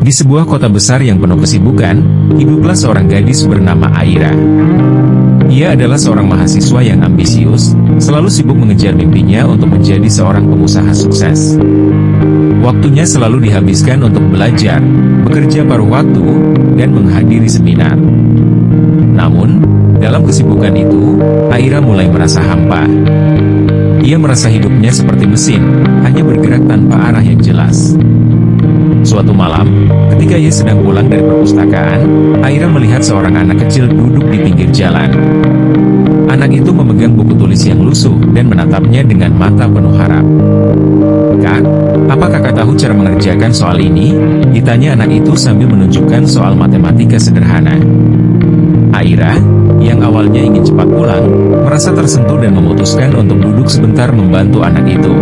Di sebuah kota besar yang penuh kesibukan, hiduplah seorang gadis bernama Aira. Ia adalah seorang mahasiswa yang ambisius, selalu sibuk mengejar mimpinya untuk menjadi seorang pengusaha sukses. Waktunya selalu dihabiskan untuk belajar, bekerja paruh waktu, dan menghadiri seminar. Namun, dalam kesibukan itu, Aira mulai merasa hampa. Ia merasa hidupnya seperti mesin, hanya bergerak tanpa arah yang jelas. Suatu malam, ketika ia sedang pulang dari perpustakaan, Aira melihat seorang anak kecil duduk di pinggir jalan. Anak itu memegang buku tulis yang lusuh dan menatapnya dengan mata penuh harap. "Kak, apa kakak tahu cara mengerjakan soal ini?" ditanya anak itu sambil menunjukkan soal matematika sederhana. Aira, yang awalnya ingin cepat pulang, merasa tersentuh dan memutuskan untuk duduk sebentar membantu anak itu.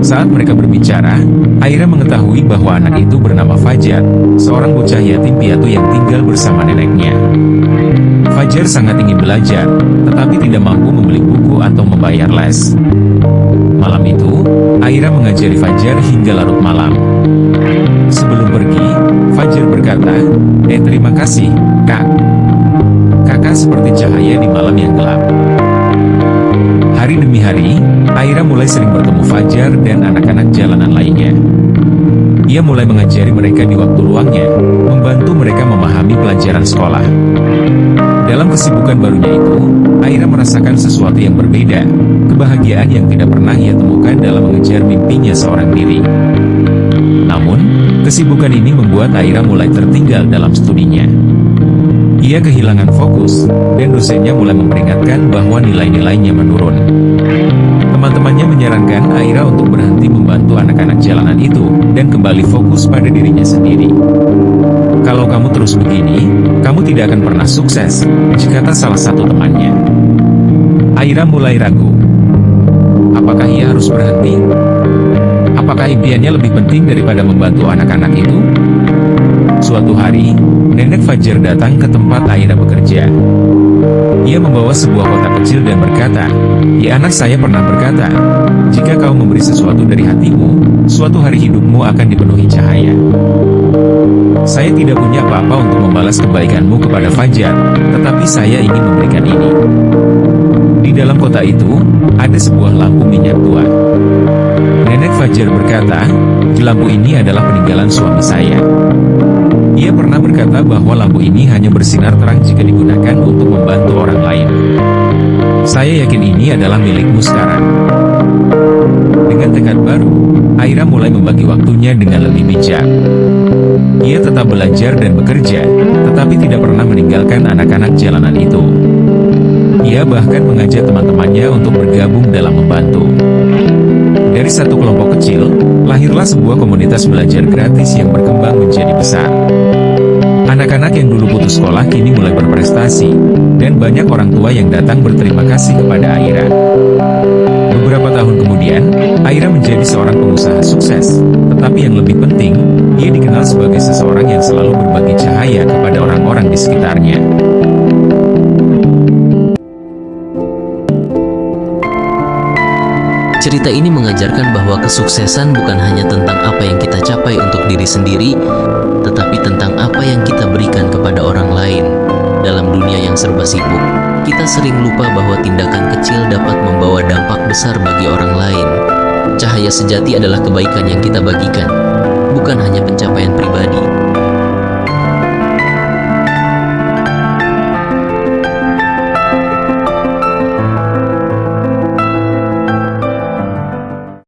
Saat mereka berbicara, Aira mengetahui bahwa anak itu bernama Fajar, seorang bocah yatim piatu yang tinggal bersama neneknya. Fajar sangat ingin belajar, tetapi tidak mampu membeli buku atau membayar les. Malam itu, Aira mengajari Fajar hingga larut malam. Sebelum pergi, Fajar berkata, terima kasih, Kak. Kakak seperti cahaya di malam yang gelap." Hari demi hari, Aira mulai sering bertemu Fajar dan anak-anak jalanan lainnya. Ia mulai mengajari mereka di waktu luangnya, membantu mereka memahami pelajaran sekolah. Dalam kesibukan barunya itu, Aira merasakan sesuatu yang berbeda, kebahagiaan yang tidak pernah ia temukan dalam mengejar mimpinya seorang diri. Namun, kesibukan ini membuat Aira mulai tertinggal dalam studinya. Ia kehilangan fokus, dan dosennya mulai memperingatkan bahwa nilai-nilainya menurun. Teman-temannya menyarankan Aira untuk berhenti membantu anak-anak jalanan itu, dan kembali fokus pada dirinya sendiri. "Kalau kamu terus begini, kamu tidak akan pernah sukses," kata salah satu temannya. Aira mulai ragu. Apakah ia harus berhenti? Apakah impiannya lebih penting daripada membantu anak-anak itu? Suatu hari, nenek Fajar datang ke tempat Aira bekerja. Ia membawa sebuah kotak kecil dan berkata, "Ya, anak saya pernah berkata, jika kau memberi sesuatu dari hatimu, suatu hari hidupmu akan dipenuhi cahaya. Saya tidak punya apa-apa untuk membalas kebaikanmu kepada Fajar, tetapi saya ingin memberikan ini." Di dalam kotak itu, ada sebuah lampu minyak tua. Nenek Fajar berkata, "Lampu ini adalah peninggalan suami saya. Ia pernah berkata bahwa lampu ini hanya bersinar terang jika digunakan untuk membantu orang lain. Saya yakin ini adalah milikmu sekarang." Dengan tekad baru, Aira mulai membagi waktunya dengan lebih bijak. Ia tetap belajar dan bekerja, tetapi tidak pernah meninggalkan anak-anak jalanan itu. Ia bahkan mengajak teman-temannya untuk bergabung dalam membantu. Dari satu kelompok kecil, lahirlah sebuah komunitas belajar gratis yang berkembang menjadi besar. Anak-anak yang dulu putus sekolah kini mulai berprestasi, dan banyak orang tua yang datang berterima kasih kepada Aira. Beberapa tahun kemudian, Aira menjadi seorang pengusaha sukses, tetapi yang lebih penting, ia dikenal sebagai seseorang yang selalu berbagi cahaya kepada orang-orang di sekitarnya. Cerita ini mengajarkan bahwa kesuksesan bukan hanya tentang apa yang kita capai untuk diri sendiri, tetapi tentang apa yang kita berikan kepada orang lain. Dalam dunia yang serba sibuk, kita sering lupa bahwa tindakan kecil dapat membawa dampak besar bagi orang lain. Cahaya sejati adalah kebaikan yang kita bagikan, bukan hanya pencapaian pribadi.